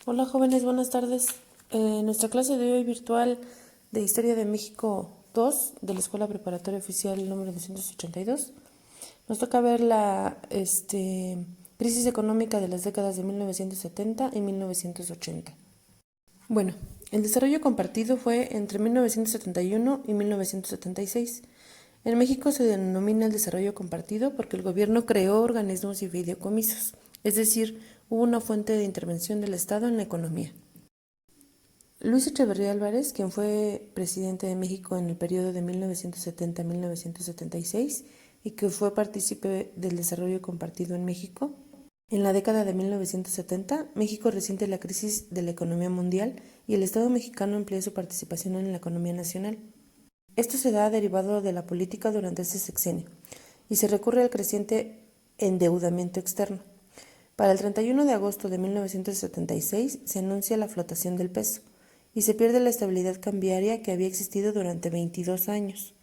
Hola jóvenes, buenas tardes. En nuestra clase de hoy virtual de Historia de México 2 de la Escuela Preparatoria Oficial número 282, nos toca ver la crisis económica de las décadas de 1970 y 1980. Bueno, el desarrollo compartido fue entre 1971 y 1976. En México se denomina el desarrollo compartido porque el gobierno creó organismos y fideicomisos, es decir, hubo una fuente de intervención del Estado en la economía. Luis Echeverría Álvarez, quien fue presidente de México en el periodo de 1970 a 1976 y que fue partícipe del desarrollo compartido en México. En la década de 1970, México resiente la crisis de la economía mundial y el Estado mexicano amplía su participación en la economía nacional. Esto se da derivado de la política durante este sexenio y se recurre al creciente endeudamiento externo. Para el 31 de agosto de 1976 se anuncia la flotación del peso y se pierde la estabilidad cambiaria que había existido durante 22 años.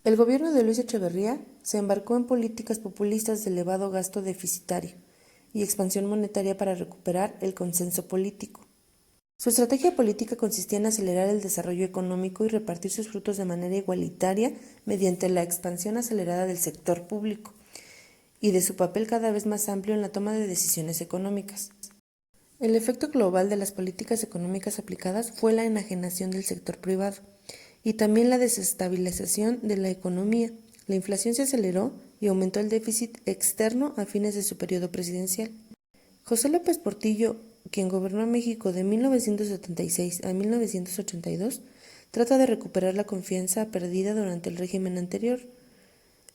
El gobierno de Luis Echeverría se embarcó en políticas populistas de elevado gasto deficitario y expansión monetaria para recuperar el consenso político. Su estrategia política consistía en acelerar el desarrollo económico y repartir sus frutos de manera igualitaria mediante la expansión acelerada del sector público y de su papel cada vez más amplio en la toma de decisiones económicas. El efecto global de las políticas económicas aplicadas fue la enajenación del sector privado y también la desestabilización de la economía. La inflación se aceleró y aumentó el déficit externo a fines de su periodo presidencial. José López Portillo, quien gobernó México de 1976 a 1982, trata de recuperar la confianza perdida durante el régimen anterior.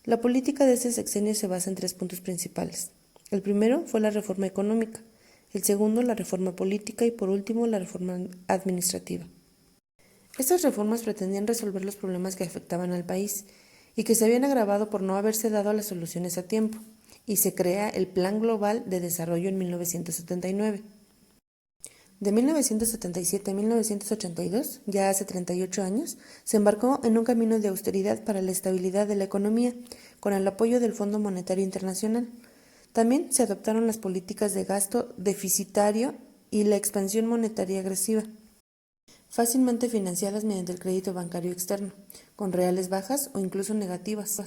La política de este sexenio se basa en 3 puntos principales. El primero fue la reforma económica, el segundo la reforma política y por último la reforma administrativa. Estas reformas pretendían resolver los problemas que afectaban al país y que se habían agravado por no haberse dado las soluciones a tiempo, y se crea el Plan Global de Desarrollo en 1979. De 1977 a 1982, ya hace 38 años, se embarcó en un camino de austeridad para la estabilidad de la economía, con el apoyo del Fondo Monetario Internacional. También se adoptaron las políticas de gasto deficitario y la expansión monetaria agresiva, fácilmente financiadas mediante el crédito bancario externo, con reales bajas o incluso negativas.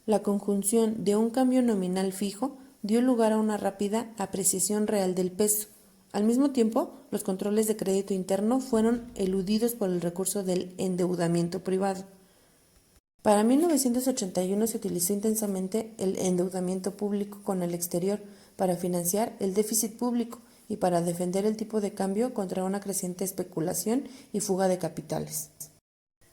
La conjunción de un cambio nominal fijo dio lugar a una rápida apreciación real del peso. Al mismo tiempo, los controles de crédito interno fueron eludidos por el recurso del endeudamiento privado. Para 1981 se utilizó intensamente el endeudamiento público con el exterior para financiar el déficit público y para defender el tipo de cambio contra una creciente especulación y fuga de capitales.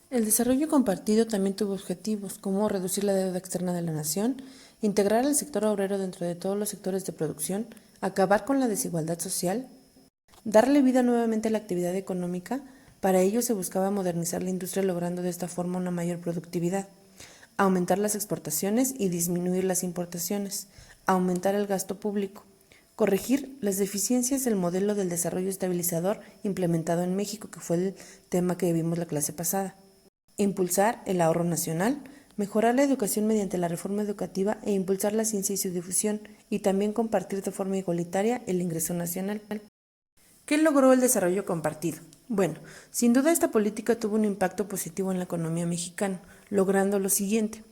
El desarrollo compartido también tuvo objetivos como reducir la deuda externa de la nación, integrar al sector obrero dentro de todos los sectores de producción, acabar con la desigualdad social, darle vida nuevamente a la actividad económica. Para ello se buscaba modernizar la industria logrando de esta forma una mayor productividad, aumentar las exportaciones y disminuir las importaciones, aumentar el gasto público, corregir las deficiencias del modelo del desarrollo estabilizador implementado en México, que fue el tema que vimos la clase pasada, impulsar el ahorro nacional, mejorar la educación mediante la reforma educativa e impulsar la ciencia y su difusión, y también compartir de forma igualitaria el ingreso nacional. ¿Qué logró el desarrollo compartido? Bueno, sin duda esta política tuvo un impacto positivo en la economía mexicana, logrando lo siguiente.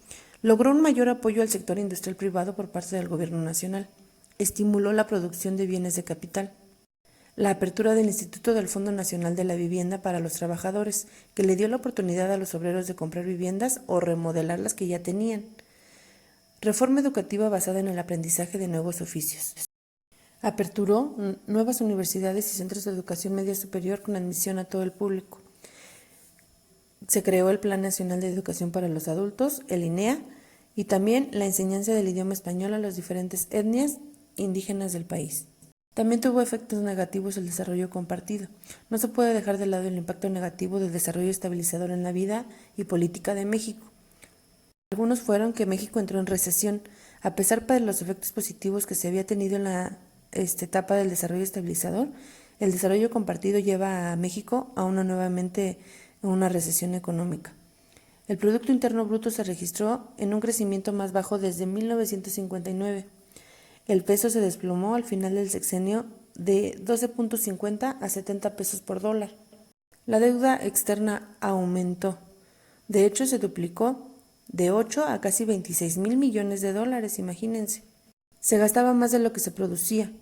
Logró un mayor apoyo al sector industrial privado por parte del gobierno nacional. Estimuló la producción de bienes de capital. La apertura del Instituto del Fondo Nacional de la Vivienda para los trabajadores, que le dio la oportunidad a los obreros de comprar viviendas o remodelar las que ya tenían. Reforma educativa basada en el aprendizaje de nuevos oficios. Aperturó nuevas universidades y centros de educación media superior con admisión a todo el público. Se creó el Plan Nacional de Educación para los Adultos, el INEA, y también la enseñanza del idioma español a las diferentes etnias indígenas del país. También tuvo efectos negativos el desarrollo compartido. No se puede dejar de lado el impacto negativo del desarrollo estabilizador en la vida y política de México. Algunos fueron que México entró en recesión, a pesar de los efectos positivos que se había tenido en la etapa del desarrollo estabilizador. El desarrollo compartido lleva a México a nuevamente una recesión económica. El Producto Interno Bruto se registró en un crecimiento más bajo desde 1959. El peso se desplomó al final del sexenio de 12.50 a 70 pesos por dólar. La deuda externa aumentó. De hecho, se duplicó de 8 a casi 26,000 millones de dólares, imagínense. Se gastaba más de lo que se producía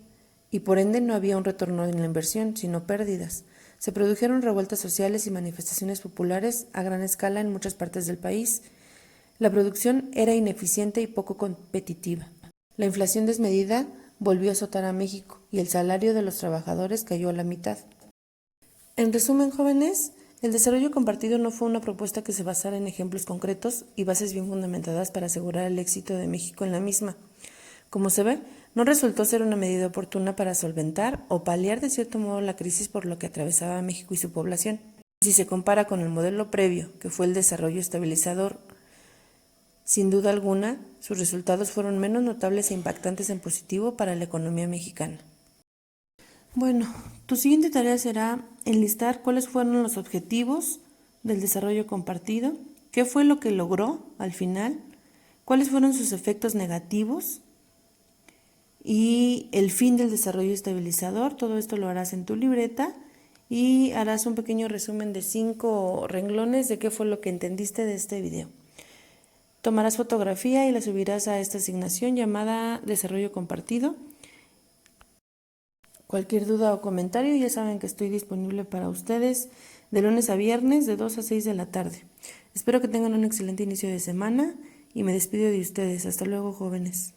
y por ende no había un retorno en la inversión, sino pérdidas. Se produjeron revueltas sociales y manifestaciones populares a gran escala en muchas partes del país. La producción era ineficiente y poco competitiva. La inflación desmedida volvió a azotar a México y el salario de los trabajadores cayó a la mitad. En resumen, jóvenes, el desarrollo compartido no fue una propuesta que se basara en ejemplos concretos y bases bien fundamentadas para asegurar el éxito de México en la misma. Como se ve, no resultó ser una medida oportuna para solventar o paliar de cierto modo la crisis por lo que atravesaba México y su población. Si se compara con el modelo previo, que fue el desarrollo estabilizador, sin duda alguna, sus resultados fueron menos notables e impactantes en positivo para la economía mexicana. Bueno, tu siguiente tarea será enlistar cuáles fueron los objetivos del desarrollo compartido, qué fue lo que logró al final, cuáles fueron sus efectos negativos y el fin del desarrollo estabilizador. Todo esto lo harás en tu libreta y harás un pequeño resumen de 5 renglones de qué fue lo que entendiste de este video. Tomarás fotografía y la subirás a esta asignación llamada Desarrollo Compartido. Cualquier duda o comentario, ya saben que estoy disponible para ustedes de lunes a viernes de 2 a 6 de la tarde. Espero que tengan un excelente inicio de semana y me despido de ustedes. Hasta luego, jóvenes.